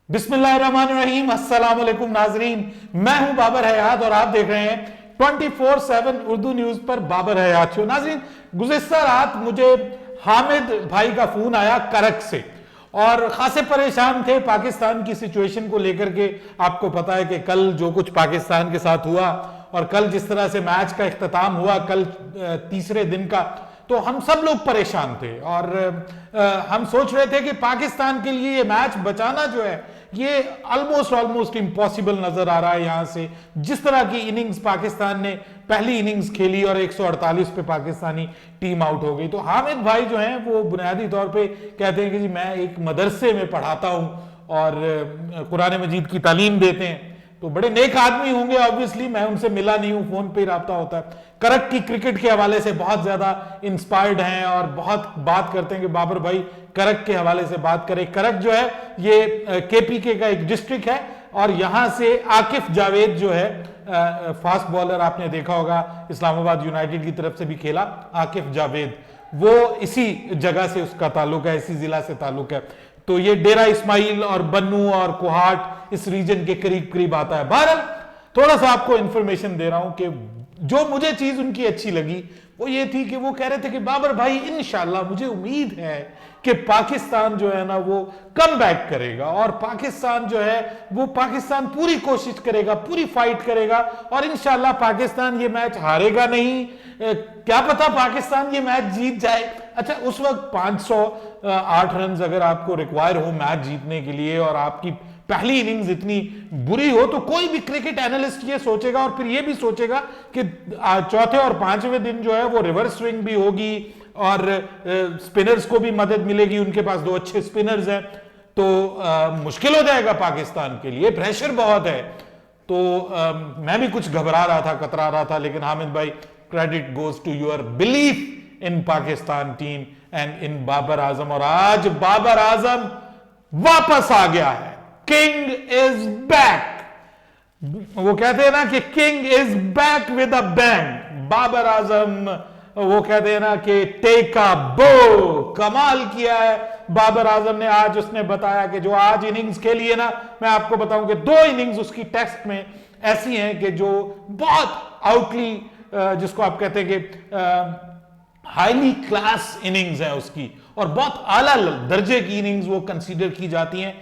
बिस्मिल्लाहिर्रहमानिर्रहीम, अस्सलाम वालेकुम नाजरीन। मैं हूं बाबर हयात और आप देख रहे हैं 24/7 उर्दू न्यूज पर बाबर हयात शो। नाजरीन, गुज़िश्ता रात मुझे हामिद भाई का फोन आया करक से और खासे परेशान थे पाकिस्तान की सिचुएशन को लेकर के। आपको पता है कि कल जो कुछ पाकिस्तान के साथ हुआ और कल जिस तरह से मैच का इख्तिताम हुआ, कल तीसरे दिन का, तो हम सब लोग परेशान थे और हम सोच रहे थे कि पाकिस्तान के लिए ये मैच बचाना जो है ये ऑलमोस्ट इम्पॉसिबल नजर आ रहा है। यहां से जिस तरह की इनिंग्स पाकिस्तान ने पहली इनिंग्स खेली और 148 पे पाकिस्तानी टीम आउट हो गई। तो हामिद भाई जो हैं वो बुनियादी तौर पे कहते हैं कि जी मैं एक मदरसे में पढ़ाता हूं और कुरान मजीद की तालीम देते हैं, तो बड़े नेक आदमी होंगे। ऑब्वियसली मैं उनसे मिला नहीं हूं, फोन पे ही राब्ता होता है। करक की क्रिकेट के हवाले से बहुत ज्यादा इंस्पायर्ड हैं और बहुत बात करते हैं कि बाबर भाई करक के हवाले से बात करें। करक जो है ये केपीके का एक डिस्ट्रिक्ट है और यहां से आकिफ जावेद जो है फास्ट बॉलर, आपने देखा होगा इस्लामाबाद यूनाइटेड की तरफ से भी खेला आकिफ जावेद, वो इसी जगह से उसका ताल्लुक है, इसी जिला से ताल्लुक है। तो ये डेरा इस्माइल और बन्नू और कोहाट इस रीजन के करीब करीब आता है। बहरहाल थोड़ा सा आपको इंफॉर्मेशन दे रहा हूं कि जो मुझे चीज उनकी अच्छी लगी वो ये थी कि वो कह रहे थे कि बाबर भाई इंशाल्लाह मुझे उम्मीद है कि पाकिस्तान जो है ना वो कम बैक करेगा और पाकिस्तान जो है वो पाकिस्तान पूरी कोशिश करेगा, पूरी फाइट करेगा और इंशाल्लाह पाकिस्तान ये मैच हारेगा नहीं। क्या पता पाकिस्तान ये मैच जीत जाए। अच्छा, उस वक्त 508 रन अगर आपको रिक्वायर हो मैच जीतने के लिए और आपकी पहली इनिंग्स इतनी बुरी हो, तो कोई भी क्रिकेट एनालिस्ट ये सोचेगा और फिर ये भी सोचेगा कि चौथे और पांचवें दिन जो है वो रिवर्स स्विंग भी होगी और स्पिनर्स को भी मदद मिलेगी, उनके पास दो अच्छे स्पिनर्स हैं, तो मुश्किल हो जाएगा पाकिस्तान के लिए, प्रेशर बहुत है। तो मैं भी कुछ घबरा रहा था, कतरा रहा था, लेकिन हामिद भाई credit goes to your belief in Pakistan team and in Babar Azam. और आज बाबर आजम वापस आ गया है। King is back. वो कहते हैं ना कि king is back with a bang. Babar Azam, वो कहते हैं ना कि टेक अ बो, कमाल किया है बाबर आजम ने। आज उसने बताया कि जो आज इनिंग्स खेली है ना, मैं आपको बताऊं कि दो इनिंग्स उसकी टेस्ट में ऐसी हैं कि जो बहुत आउटली, जिसको आप कहते हैं कि हाईली क्लास इनिंग्स है उसकी और बहुत आला दर्जे की इनिंग्स वो कंसीडर की जाती हैं।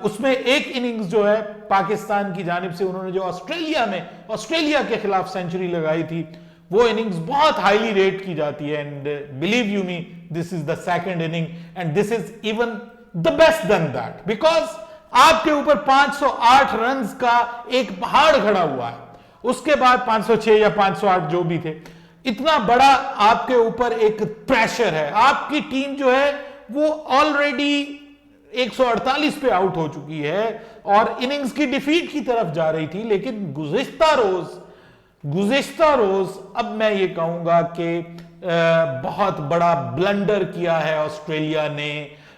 उसमें एक इनिंग्स जो है पाकिस्तान की जानिब से उन्होंने जो ऑस्ट्रेलिया के खिलाफ सेंचुरी लगाई थी, वो इनिंग्स बहुत हाईली रेट की जाती है। And believe you me, this is the second inning and this is even the best then that, because आपके ऊपर 508 रन का एक पहाड़ खड़ा हुआ है। उसके बाद 506 या 508 जो भी थे, इतना बड़ा आपके ऊपर एक प्रेशर है। आपकी टीम जो है वो ऑलरेडी 148 पे आउट हो चुकी है और इनिंग्स की डिफीट की तरफ जा रही थी। लेकिन गुज़िश्ता रोज अब मैं ये कहूंगा कि बहुत बड़ा ब्लंडर किया है ऑस्ट्रेलिया ने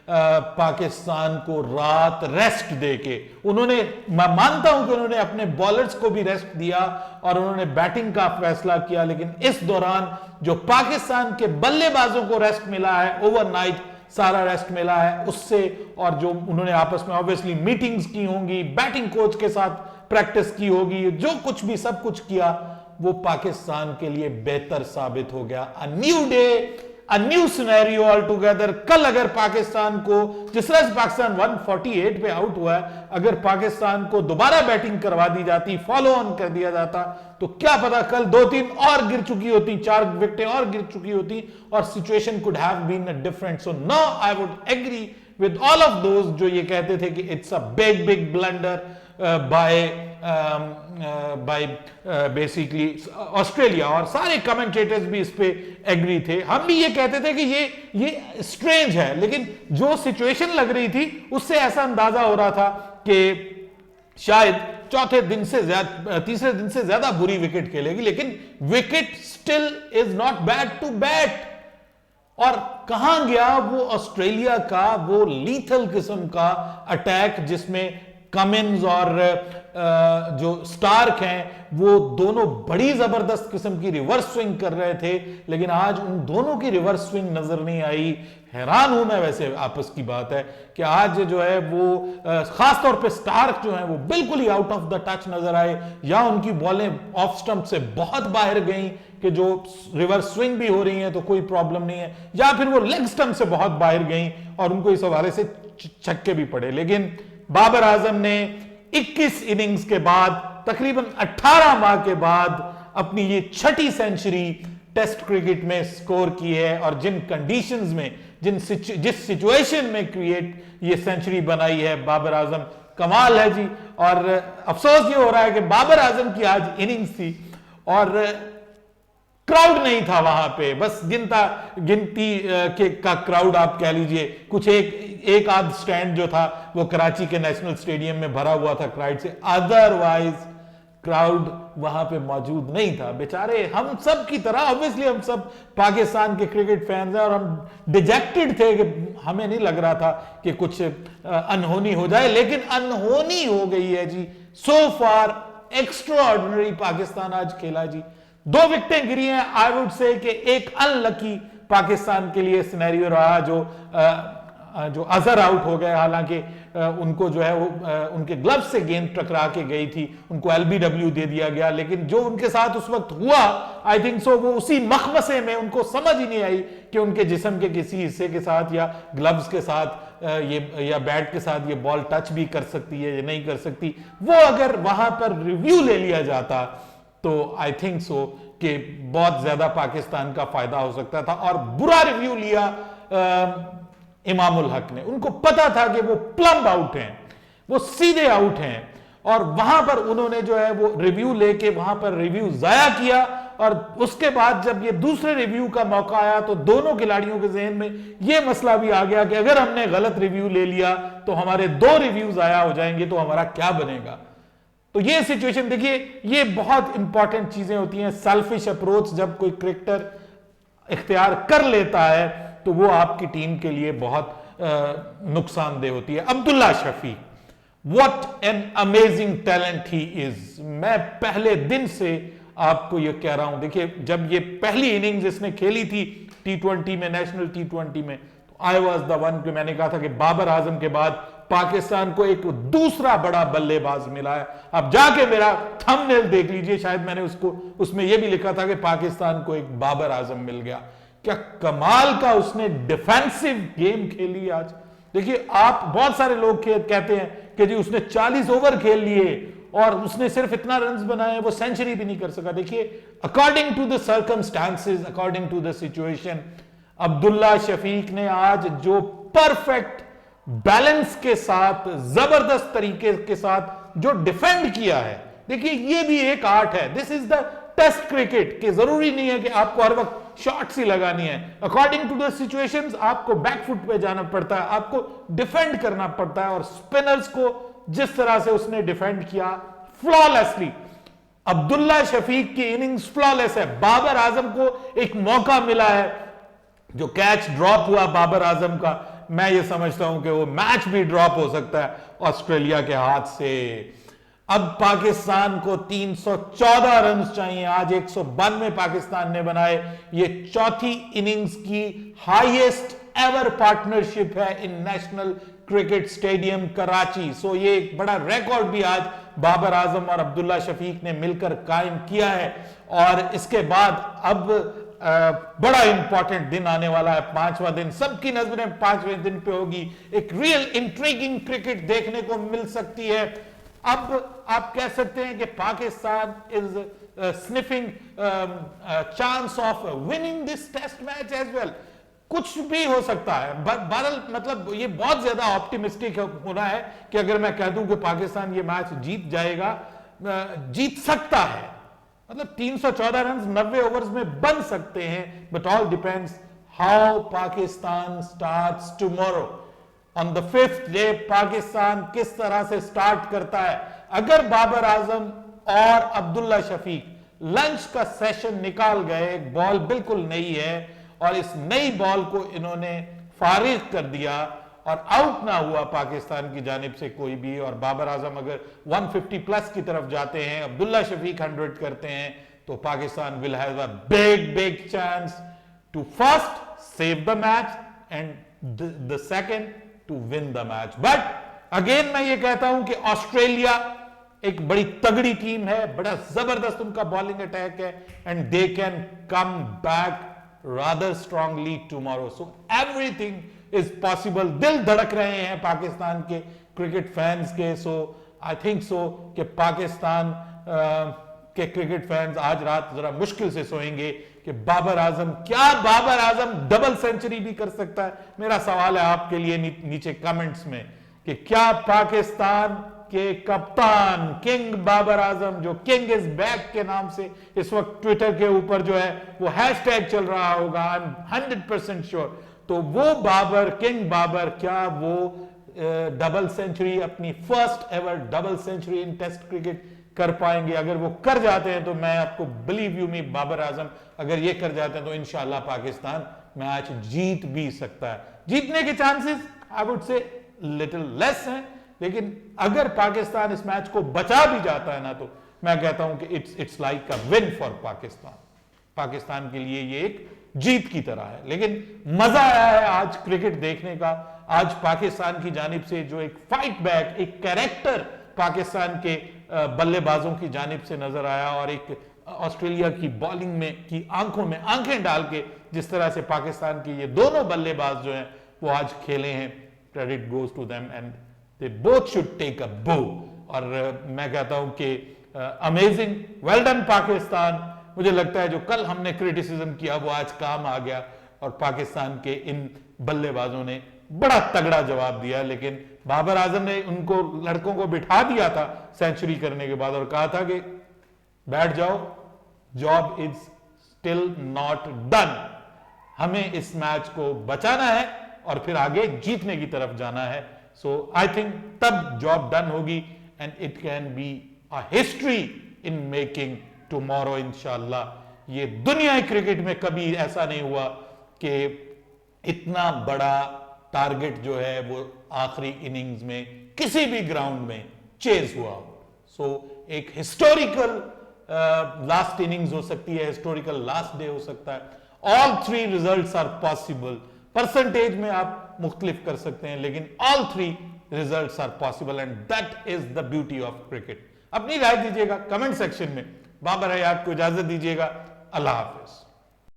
पाकिस्तान को रात रेस्ट देके। उन्होंने, मैं मानता हूं कि उन्होंने अपने बॉलर्स को भी रेस्ट दिया और उन्होंने बैटिंग का फैसला किया, लेकिन इस दौरान जो पाकिस्तान के बल्लेबाजों को रेस्ट मिला है, ओवरनाइट सारा रेस्ट मिला है उससे, और जो उन्होंने आपस में ऑब्वियसली मीटिंग्स की होंगी, बैटिंग कोच के साथ प्रैक्टिस की होगी, जो कुछ भी सब कुछ किया, वो पाकिस्तान के लिए बेहतर साबित हो गया। A new day, a new scenario all together. कल अगर पाकिस्तान को, जिस तरह से पाकिस्तान 148 पे आउट हुआ है, अगर पाकिस्तान को दोबारा बैटिंग करवा दी जाती, फॉलो ऑन कर दिया जाता, तो क्या पता कल 2-3 और गिर चुकी होती, 4 विकेटें और गिर चुकी होती और situation could have been different. So now I would agree with all of those जो ये कहते थे कि it's a big blunder by basically Australia, और सारे कमेंटेटर्स भी इस पे एग्री थे। हम भी ये कहते थे कि ये स्ट्रेंज है, लेकिन जो सिचुएशन लग रही थी उससे ऐसा अंदाजा हो रहा था कि शायद चौथे दिन से ज्यादा, तीसरे दिन से ज्यादा बुरी विकेट खेलेगी, लेकिन wicket still is not bad to bat. और कहां गया वो ऑस्ट्रेलिया का वो लीथल किस्म का अटैक जिसमें कमिंस और जो स्टार्क हैं वो दोनों बड़ी जबरदस्त किस्म की रिवर्स स्विंग कर रहे थे, लेकिन आज उन दोनों की रिवर्स स्विंग नजर नहीं आई। हैरान हूं मैं, वैसे आपस की बात है कि आज जो है वो खास तौर पे स्टार्क जो है वो बिल्कुल ही आउट ऑफ द टच नजर आए, या उनकी बॉलें ऑफ स्टंप से बहुत बाहर गई कि जो रिवर्स स्विंग भी हो रही है तो कोई प्रॉब्लम नहीं है, या फिर वो लेग स्टंप से बहुत बाहर गई और उनको इस हवाले से छक्के भी पड़े। लेकिन बाबर आजम ने 21 इनिंग्स के बाद, तकरीबन 18 माह के बाद अपनी ये छठी सेंचुरी टेस्ट क्रिकेट में स्कोर की है, और जिन कंडीशंस में, जिस सिचुएशन में क्रिएट ये सेंचुरी बनाई है बाबर आजम, कमाल है जी। और अफसोस ये हो रहा है कि बाबर आजम की आज इनिंग्स थी और क्राउड नहीं था वहां पे, बस गिनती का क्राउड आप कह लीजिए। कुछ एक आध स्टैंड जो था वो कराची के नेशनल स्टेडियम में भरा हुआ था क्राउड से, अदरवाइज क्राउड वहां पे मौजूद नहीं था। बेचारे हम सब की तरह, ऑब्वियसली हम सब पाकिस्तान के क्रिकेट फैंस हैं और हम डिजेक्टेड थे कि हमें नहीं लग रहा था कि कुछ अनहोनी हो जाए, लेकिन अनहोनी हो गई है जी। सो फार एक्स्ट्रा ऑर्डिनरी पाकिस्तान आज खेला जी। 2 विकेटें गिरी हैं। आई वुड से कि एक अनलकी पाकिस्तान के लिए सिनेरियो रहा जो अजहर आउट हो गए, हालांकि उनको जो है वो उनके ग्लव से गेंद टकरा के गई थी, उनको एलबीडब्ल्यू दे दिया गया। लेकिन जो उनके साथ उस वक्त हुआ, आई थिंक सो वो उसी मखमसे में उनको समझ ही नहीं आई कि उनके जिस्म के किसी हिस्से के साथ या ग्लव्स के साथ या बैट के साथ ये बॉल टच भी कर सकती है या नहीं कर सकती। वो अगर वहां पर रिव्यू ले लिया जाता तो आई थिंक सो कि बहुत ज्यादा पाकिस्तान का फायदा हो सकता था। और बुरा रिव्यू लिया इमामुल हक ने। उनको पता था कि वो प्लम्ब आउट हैं, वो सीधे आउट हैं, और वहां पर उन्होंने जो है वो रिव्यू लेके वहां पर रिव्यू जाया किया। और उसके बाद जब ये दूसरे रिव्यू का मौका आया तो दोनों खिलाड़ियों के जहन में ये मसला भी आ गया कि अगर हमने गलत रिव्यू ले लिया तो हमारे 2 रिव्यू जाया हो जाएंगे, तो हमारा क्या बनेगा। तो ये सिचुएशन देखिए, ये बहुत इंपॉर्टेंट चीजें होती हैं। सेल्फिश अप्रोच जब कोई क्रिकेटर इख्तियार कर लेता है तो वो आपकी टीम के लिए बहुत नुकसानदेह होती है। Abdullah Shafique, what an amazing talent he is. मैं पहले दिन से आपको ये कह रहा हूं। देखिए, जब ये पहली इनिंग्स इसने खेली थी T20 में, नेशनल T20 में, तो आई वॉज द वन कि मैंने कहा था कि बाबर आजम के बाद पाकिस्तान को एक दूसरा बड़ा बल्लेबाज मिला है। अब जाके मेरा थंबनेल देख लीजिए, शायद मैंने उसमें यह भी लिखा था कि पाकिस्तान को एक बाबर आजम मिल गया। क्या कमाल का उसने डिफेंसिव गेम खेली आज। देखिए, आप बहुत सारे लोग कहते हैं कि जी उसने 40 ओवर खेल लिए और उसने सिर्फ इतना रन्स बनाए, वो सेंचुरी भी नहीं कर सका। देखिए, according to the circumstances, according to the situation, Abdullah Shafique ने आज जो परफेक्ट बैलेंस के साथ, जबरदस्त तरीके के साथ जो डिफेंड किया है, देखिए ये भी एक आर्ट है। This is the test cricket कि जरूरी नहीं है कि आपको हर वक्त शॉट्स ही लगानी है। अकॉर्डिंग टू द सिचुएशंस आपको बैकफुट पे जाना पड़ता है, आपको डिफेंड करना पड़ता है। और स्पिनर्स को जिस तरह से उसने डिफेंड किया फ्लॉलेसली, अब्दुल्ला शफीक की इनिंग्स फ्लॉलेस है। बाबर आजम को एक मौका मिला है, जो कैच ड्रॉप हुआ बाबर आजम का, मैं ये समझता हूं कि वो मैच भी ड्रॉप हो सकता है ऑस्ट्रेलिया के हाथ से। अब पाकिस्तान को 314 रन चाहिए, आज 192 पाकिस्तान ने बनाए। ये चौथी इनिंग्स की हाईएस्ट एवर पार्टनरशिप है इन नेशनल क्रिकेट स्टेडियम कराची। सो ये एक बड़ा रिकॉर्ड भी आज बाबर आजम और अब्दुल्ला शफीक ने मिलकर कायम किया है। और इसके बाद अब बड़ा इंपॉर्टेंट दिन आने वाला है, 5वां दिन। सबकी नजरें 5वें दिन पे होगी। एक रियल इंट्रीगिंग क्रिकेट देखने को मिल सकती है। अब आप कह सकते हैं कि Pakistan is sniffing chance of winning this test match as well. कुछ भी हो सकता है। बहरहाल मतलब ये बहुत ज्यादा ऑप्टिमिस्टिक होना है कि अगर मैं कह दूं कि पाकिस्तान ये मैच जीत जाएगा, जीत सकता है। मतलब 314 रन 90 ओवर्स में बन सकते हैं, but all depends how Pakistan starts tomorrow on the 5th day. Pakistan किस तरह से स्टार्ट करता है। अगर बाबर आजम और अब्दुल्ला शफीक लंच का सेशन निकाल गए, बॉल बिल्कुल नई है और इस नई बॉल को इन्होंने फारिग कर दिया और आउट ना हुआ पाकिस्तान की जानिब से कोई भी, और बाबर आजम अगर 150 प्लस की तरफ जाते हैं, अब्दुल्ला शफीक 100 करते हैं, तो Pakistan will have a big chance to first save the match and the second to win the match. But again मैं ये कहता हूं कि ऑस्ट्रेलिया एक बड़ी तगड़ी टीम है, बड़ा जबरदस्त उनका बॉलिंग अटैक है, and they can come back rather strongly tomorrow, so everything is possible. दिल धड़क रहे हैं पाकिस्तान के क्रिकेट फैंस के, सो आई थिंक सो कि पाकिस्तान के क्रिकेट फैंस आज रात जरा मुश्किल से सोएंगे कि बाबर आजम डबल सेंचुरी भी कर सकता है। मेरा सवाल है आपके लिए नीचे कमेंट्स में कि क्या पाकिस्तान के कप्तान किंग बाबर आजम, जो किंग इज बैक के नाम से इस वक्त ट्विटर के ऊपर जो है वो हैशटैग चल रहा होगा, आई एम 100% श्योर, तो वो बाबर, किंग बाबर, क्या वो डबल सेंचुरी, अपनी फर्स्ट एवर डबल सेंचुरी इन टेस्ट क्रिकेट कर पाएंगे? अगर वो कर जाते हैं तो मैं आपको बिलीव यू मी, बाबर आजम अगर ये कर जाते हैं तो इंशाल्लाह पाकिस्तान मैच जीत भी सकता है। जीतने के chances I would say little less हैं, लेकिन अगर पाकिस्तान इस मैच को बचा भी जाता है ना, तो मैं कहता हूं कि it's like a win for Pakistan के लिए ये एक जीत की तरह है। लेकिन मजा आया है आज क्रिकेट देखने का। आज पाकिस्तान की जानिब से जो एक फाइट बैक, एक कैरेक्टर पाकिस्तान के बल्लेबाजों की जानिब से नजर आया, और एक ऑस्ट्रेलिया की बॉलिंग में की आंखों में आंखें डाल के जिस तरह से पाकिस्तान के ये दोनों बल्लेबाज जो हैं वो आज खेले हैं, credit goes to them and they both should take a bow. और मैं कहता हूं कि अमेजिंग, वेल डन पाकिस्तान। मुझे लगता है जो कल हमने क्रिटिसिज्म किया वो आज काम आ गया, और पाकिस्तान के इन बल्लेबाजों ने बड़ा तगड़ा जवाब दिया। लेकिन बाबर आजम ने उनको लड़कों को बिठा दिया था सेंचुरी करने के बाद और कहा था कि बैठ जाओ, job is still not done, हमें इस मैच को बचाना है और फिर आगे जीतने की तरफ जाना है। सो आई थिंक तब जॉब डन होगी and it can be a history in making tomorrow इंशाल्लाह। ये दुनिया क्रिकेट में कभी ऐसा नहीं हुआ कि इतना बड़ा टारगेट जो है वो आखिरी इनिंग्स में किसी भी ग्राउंड में चेज हुआ हो। सो एक हिस्टोरिकल लास्ट इनिंग्स हो सकती है, हिस्टोरिकल लास्ट डे हो सकता है। All three results are possible. Percentage में आप मुख्तलिफ कर सकते हैं, लेकिन all three results are possible and that is the beauty of cricket. अपनी राय दीजिएगा कमेंट सेक्शन में। बाबर हयात को इजाजत दीजिएगा। अल्लाह हाफिज।